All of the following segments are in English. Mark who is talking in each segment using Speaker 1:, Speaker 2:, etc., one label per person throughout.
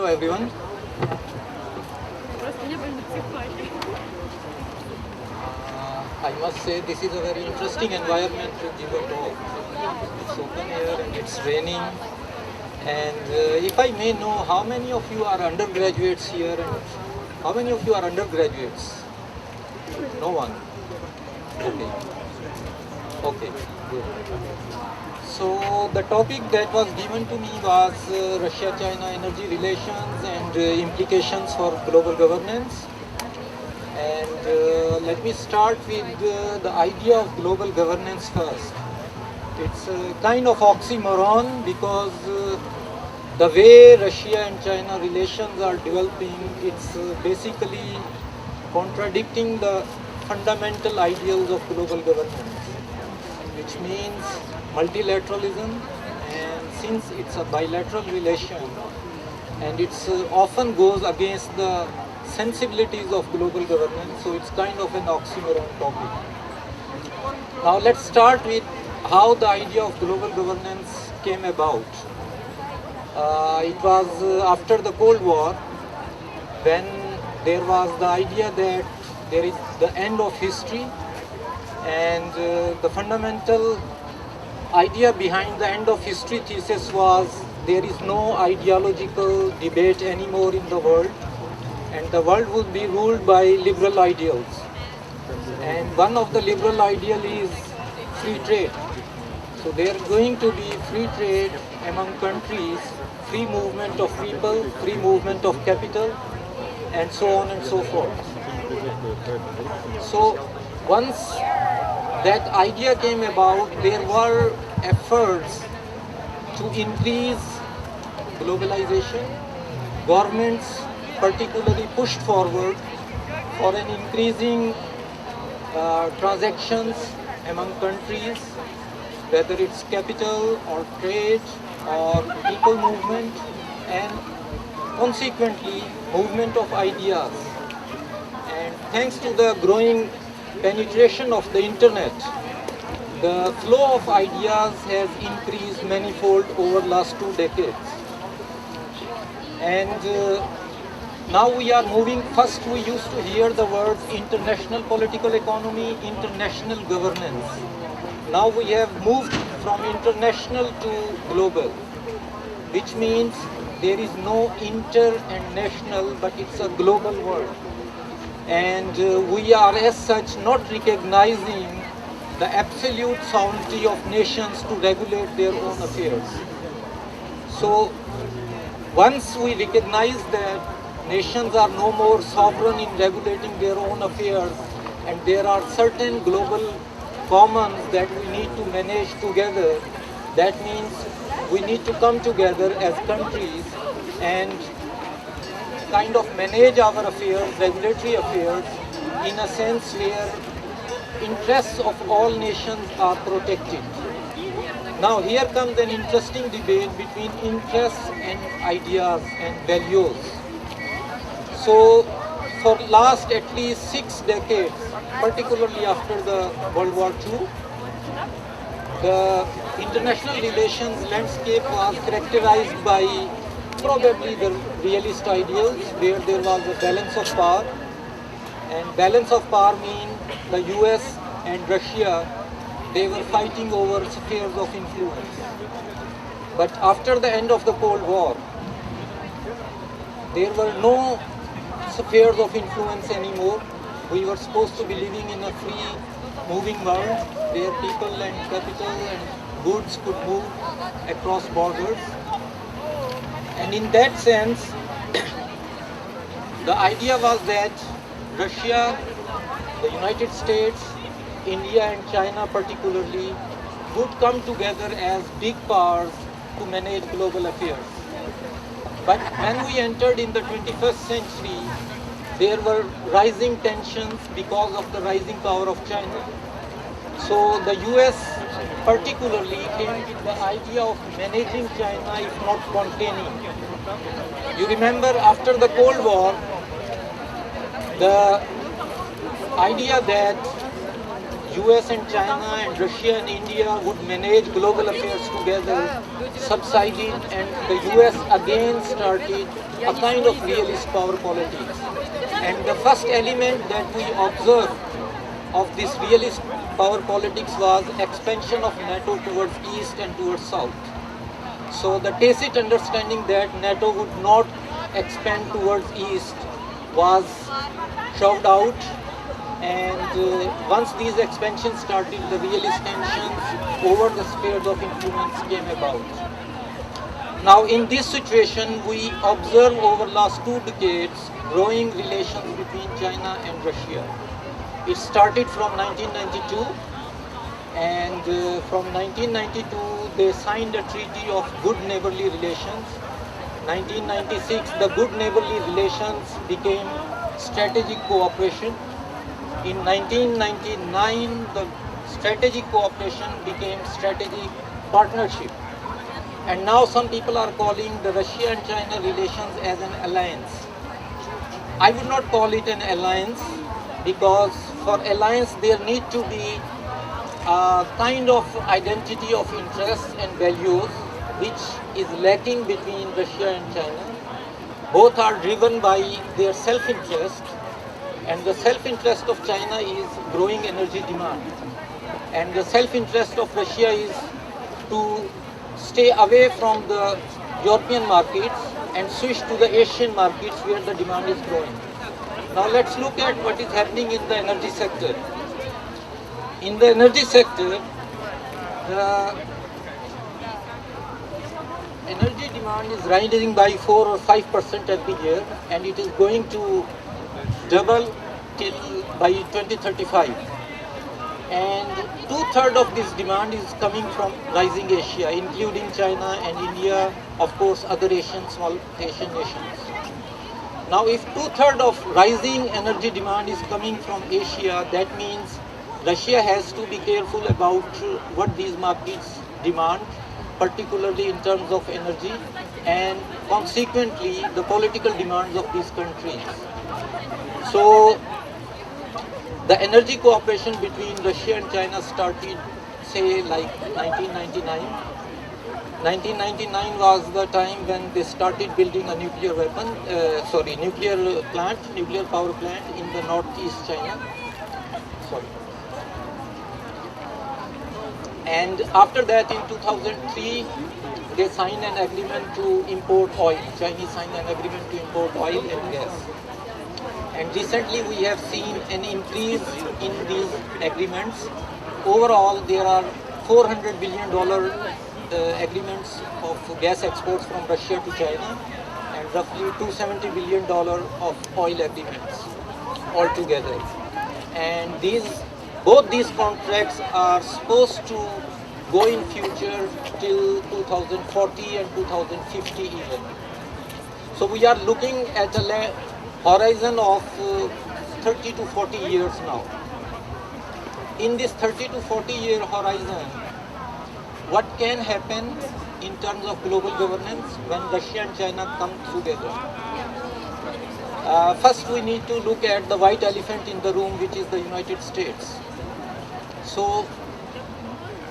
Speaker 1: everyone. I must say this is a very interesting environment to give a talk. It's open here and it's raining. And if I may know, how many of you are undergraduates here and how many of you are undergraduates? No one. Okay. Okay, good. So the topic that was given to me was Russia-China energy relations and implications for global governance. And let me start with the idea of global governance first. It's a kind of oxymoron because the way Russia and China relations are developing, it's basically contradicting the fundamental ideals of global governance, which means multilateralism, and since it's a bilateral relation and it often goes against the sensibilities of global governance, so it's kind of an oxymoron topic. Now let's start with how the idea of global governance came about. It was after the Cold War when there was the idea that there is the end of history, and the fundamental idea behind the end of history thesis was there is no ideological debate anymore in the world, and the world would be ruled by liberal ideals. And one of the liberal ideals is free trade. So there are going to be free trade among countries, free movement of people, free movement of capital, and so on and so forth. So once that idea came about, there were efforts to increase globalization. Governments particularly pushed forward for an increasing transactions among countries, whether it's capital or trade or people movement, and consequently movement of ideas. And thanks to the growing penetration of the internet, the flow of ideas has increased manifold over the last 2 decades. And now we are moving, first we used to hear the words international political economy, international governance. Now we have moved from international to global, which means there is no inter and national, but it's a global world. And we are as such not recognizing the absolute sovereignty of nations to regulate their own affairs. So once we recognize that nations are no more sovereign in regulating their own affairs, and there are certain global commons that we need to manage together, that means we need to come together as countries and kind of manage our affairs, regulatory affairs, in a sense where interests of all nations are protected. Now here comes an interesting debate between interests and ideas and values. So for last at least 6 decades, particularly after the World War II, the international relations landscape was characterized by probably the realist ideals where there was a balance of power, and balance of power means the US and Russia, they were fighting over spheres of influence. But after the end of the Cold War, there were no spheres of influence anymore. We were supposed to be living in a free moving world where people and capital and goods could move across borders. And in that sense, the idea was that Russia, the United States, India and China particularly would come together as big powers to manage global affairs. But when we entered in the 21st century, there were rising tensions because of the rising power of China. So the US particularly came with the idea of managing China, if not containing. You remember after the Cold War, the idea that US and China and Russia and India would manage global affairs together subsided, and the US again started a kind of realist power politics. And the first element that we observed of this realist power politics was expansion of NATO towards east and towards south. So the tacit understanding that NATO would not expand towards east was shoved out, and once these expansions started, the realist tensions over the spheres of influence came about. Now in this situation, we observe over last 2 decades growing relations between China and Russia. It started from 1992, and from 1992 they signed a treaty of good neighborly relations. 1996 the good neighborly relations became strategic cooperation. In 1999 the strategic cooperation became strategic partnership. And now some people are calling the Russia and China relations as an alliance. I would not call it an alliance, because for alliance there need to be a kind of identity of interests and values which is lacking between Russia and China. Both are driven by their self-interest, and the self-interest of China is growing energy demand, and the self-interest of Russia is to stay away from the European markets and switch to the Asian markets where the demand is growing. Now let's look at what is happening in the energy sector. In the energy sector, the energy demand is rising by 4 or 5% every year, and it is going to double till by 2035. And 2/3 of this demand is coming from rising Asia, including China and India, of course other small Asian nations. Now if 2/3 of rising energy demand is coming from Asia, that means Russia has to be careful about what these markets demand, particularly in terms of energy, and consequently the political demands of these countries. So the energy cooperation between Russia and China started, say, like 1999. 1999 was the time when they started building a nuclear power plant in the northeast China. And after that, in 2003, they signed an agreement to import oil. Chinese signed an agreement to import oil and gas. And recently we have seen an increase in these agreements. Overall, there are $400 billion agreements of gas exports from Russia to China, and roughly $270 billion of oil agreements altogether. And both these contracts are supposed to go in future till 2040 and 2050 even. So we are looking at a horizon of 30 to 40 years now. In this 30 to 40 year horizon, what can happen in terms of global governance when Russia and China come together? First we need to look at the white elephant in the room, which is the United States. So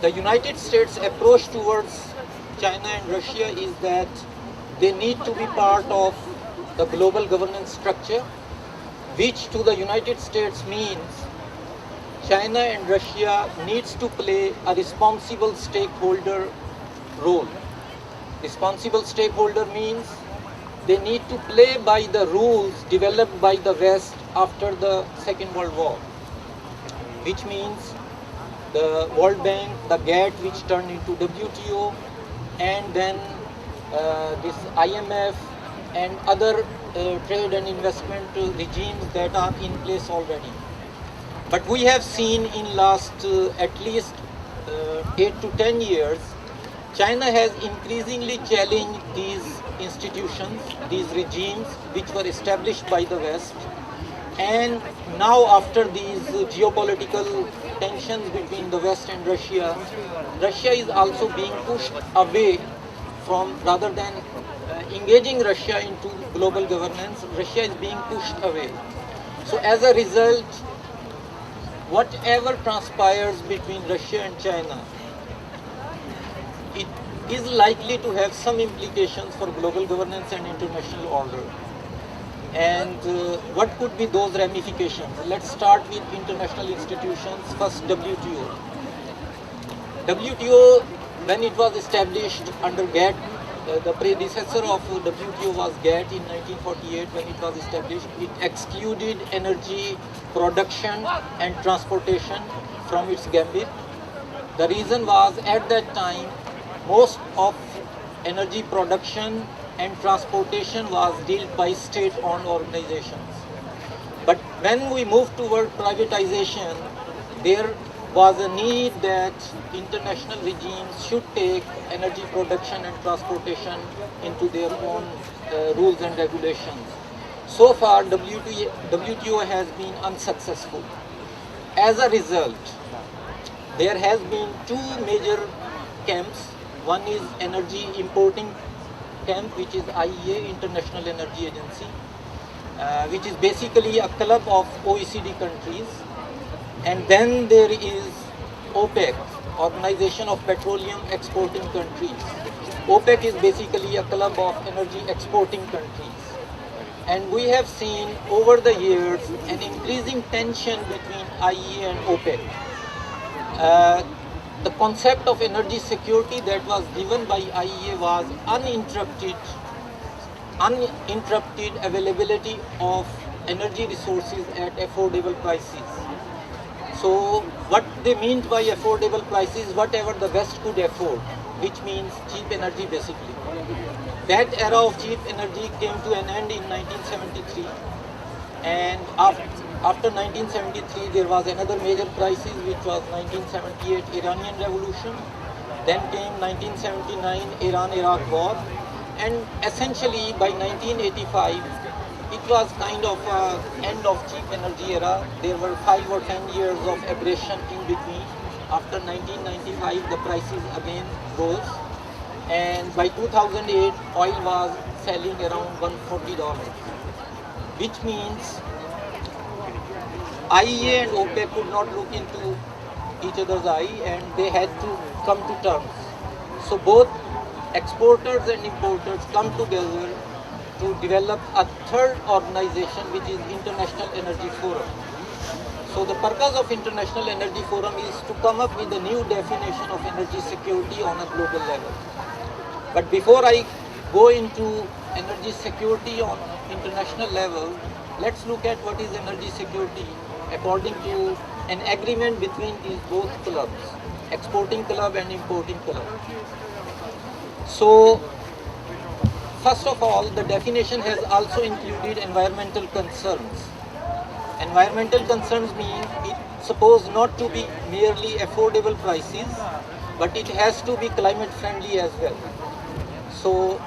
Speaker 1: the United States approach towards China and Russia is that they need to be part of the global governance structure, which to the United States means China and Russia needs to play a responsible stakeholder role. Responsible stakeholder means they need to play by the rules developed by the West after the Second World War, which means the World Bank, the GATT, which turned into WTO, and then this IMF and other trade and investment regimes that are in place already. But we have seen in last at least 8 to 10 years, China has increasingly challenged these institutions, these regimes which were established by the West. And now after these geopolitical tensions between the West and Russia, Russia is also being pushed away from, rather than engaging Russia into global governance, Russia is being pushed away. So as a result, whatever transpires between Russia and China, it is likely to have some implications for global governance and international order. And what could be those ramifications? Let's start with international institutions. First, WTO. WTO, when it was established under GATT, the predecessor of WTO was GATT in 1948. When it was established, it excluded energy production and transportation from its gambit. The reason was, at that time, most of energy production and transportation was dealt by state-owned organizations. But when we moved toward privatization, there was a need that international regimes should take energy production and transportation into their own rules and regulations. So far, WTO has been unsuccessful. As a result, there has been two major camps. One is energy importing camp, which is IEA, International Energy Agency, which is basically a club of OECD countries. And then there is OPEC, Organization of Petroleum Exporting Countries. OPEC is basically a club of energy exporting countries. And we have seen over the years an increasing tension between IEA and OPEC. The concept of energy security that was given by IEA was uninterrupted availability of energy resources at affordable prices. So what they mean by affordable prices, whatever the West could afford, which means cheap energy basically. That era of cheap energy came to an end in 1973, and after 1973 there was another major crisis, which was 1978 Iranian Revolution. Then came 1979 Iran-Iraq War, and essentially by 1985 it was kind of end of cheap energy era. There were 5 or 10 years of aberration in between. After 1995 the prices again rose, and by 2008 oil was selling around $140, which means IEA and OPEC could not look into each other's eye, and they had to come to terms. So both exporters and importers come together to develop a third organization, which is International Energy Forum. So the purpose of International Energy Forum is to come up with a new definition of energy security on a global level. But before I go into energy security on international level, let's look at what is energy security according to an agreement between these both clubs, exporting club and importing club. So first of all, the definition has also included environmental concerns. Environmental concerns mean it's supposed not to be merely affordable prices, but it has to be climate friendly as well. So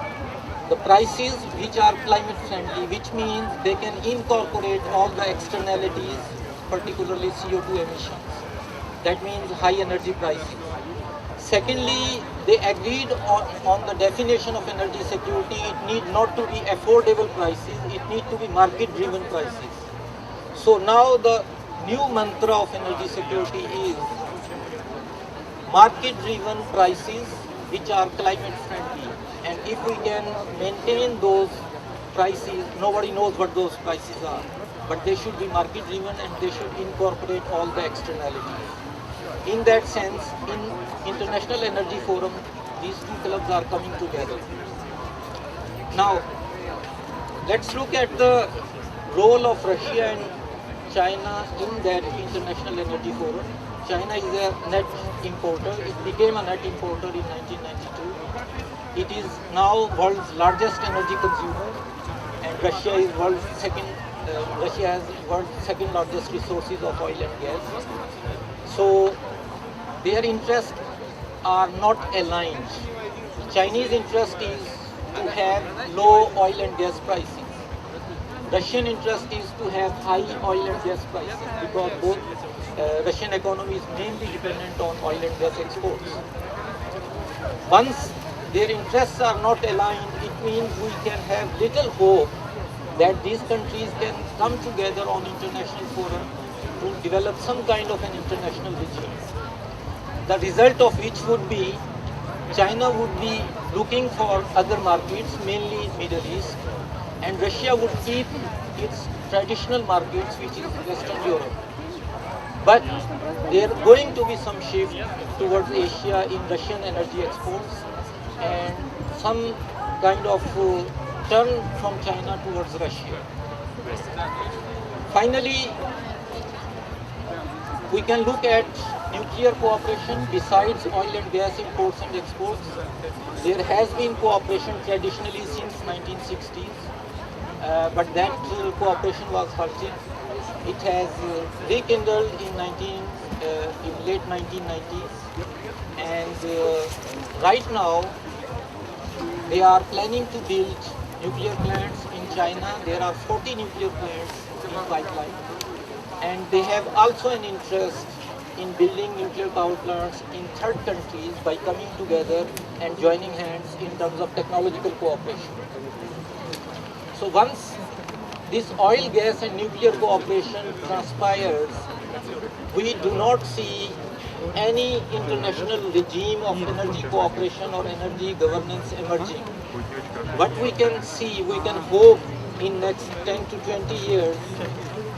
Speaker 1: the prices which are climate friendly, which means they can incorporate all the externalities, particularly CO2 emissions. That means high energy prices. Secondly, they agreed on the definition of energy security. It need not to be affordable prices, it need to be market-driven prices. So now the new mantra of energy security is market-driven prices which are climate-friendly. And if we can maintain those prices, nobody knows what those prices are, but they should be market-driven and they should incorporate all the externalities. In that sense, in International Energy Forum, these two clubs are coming together. Now, let's look at the role of Russia and China in that International Energy Forum. China is a net importer. It became a net importer in 1992. It is now world's largest energy consumer, and Russia is Russia has world's second largest resources of oil and gas. So their interests are not aligned. Chinese interest is to have low oil and gas prices. Russian interest is to have high oil and gas prices, because both Russian economy is mainly dependent on oil and gas exports. Once their interests are not aligned, it means we can have little hope that these countries can come together on international forum to develop some kind of an international regime. The result of which would be China would be looking for other markets, mainly Middle East, and Russia would keep its traditional markets, which is Western Europe. But there are going to be some shift towards Asia in Russian energy exports and some kind of turn from China towards Russia. Finally, we can look at nuclear cooperation besides oil and gas imports and exports. There has been cooperation traditionally since 1960s, but that cooperation was halted. It has rekindled in late 1990s, and right now they are planning to build nuclear plants in China. There are 40 nuclear plants in pipeline, and they have also an interest in building nuclear power plants in third countries by coming together and joining hands in terms of technological cooperation. So once this oil, gas and nuclear cooperation transpires, we do not see any international regime of energy cooperation or energy governance emerging. What we can see, we can hope in next 10 to 20 years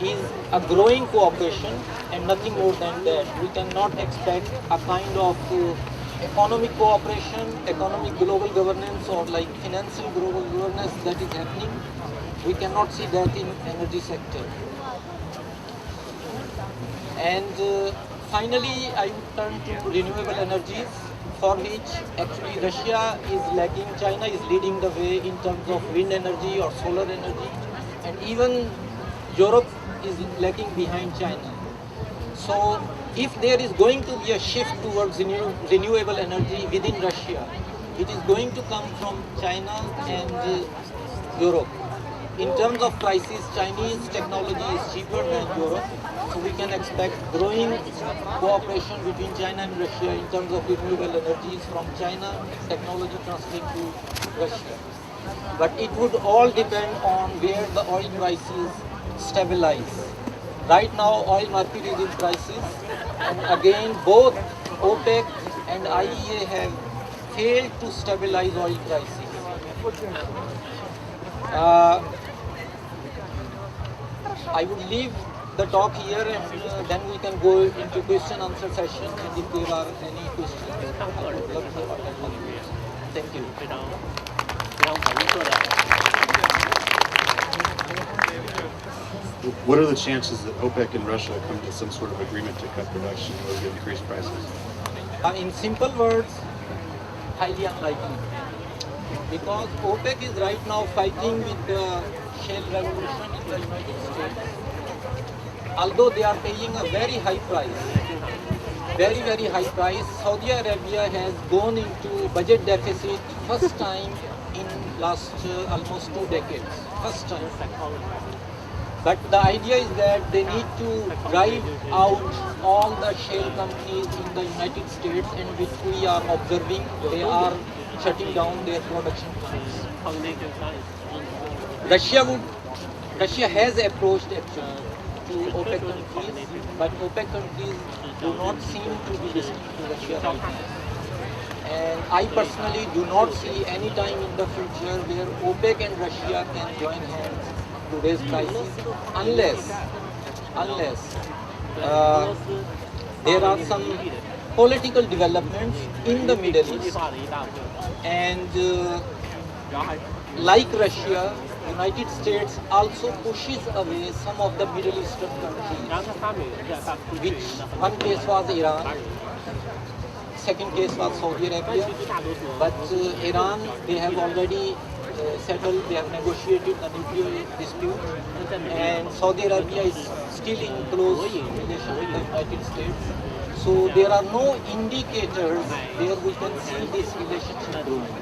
Speaker 1: is a growing cooperation and nothing more than that. We cannot expect a kind of economic cooperation, economic global governance or like financial global governance that is happening. We cannot see that in energy sector. And finally, I would turn to renewable energies, for which actually Russia is lagging, China is leading the way in terms of wind energy or solar energy, and even Europe is lagging behind China. So if there is going to be a shift towards renewable energy within Russia, it is going to come from China and Europe. In terms of prices, Chinese technology is cheaper than Europe, so we can expect growing cooperation between China and Russia in terms of renewable energies from China, technology transferring to Russia. But it would all depend on where the oil prices stabilize. Right now, oil market is in crisis, and again, both OPEC and IEA have failed to stabilize oil prices. I would leave the talk here, and then we can go into question answer session, and if there are any questions, I would love to attend. Thank you.
Speaker 2: What are the chances that OPEC and Russia come to some sort of agreement to cut production or to increase prices?
Speaker 1: In simple words, highly unlikely. Because OPEC is right now fighting with the shale revolution in the United States. Although they are paying a very high price, very, very high price, Saudi Arabia has gone into budget deficit first time in last almost 2 decades. First time. But the idea is that they need to drive out all the shale companies in the United States, and which we are observing, they are shutting down their production plants. Russia has approached actually to OPEC countries, but OPEC countries do not seem to be listening to Russia right now. And I personally do not see any time in the future where OPEC and Russia can join hands to raise prices unless there are some political developments in the Middle East, and like Russia, United States also pushes away some of the Middle Eastern countries, which one case was Iran, second case was Saudi Arabia, but Iran, they have already settled, they have negotiated the nuclear dispute, and Saudi Arabia is still in close relation with the United States. So there are no indicators where we can see this relationship growing.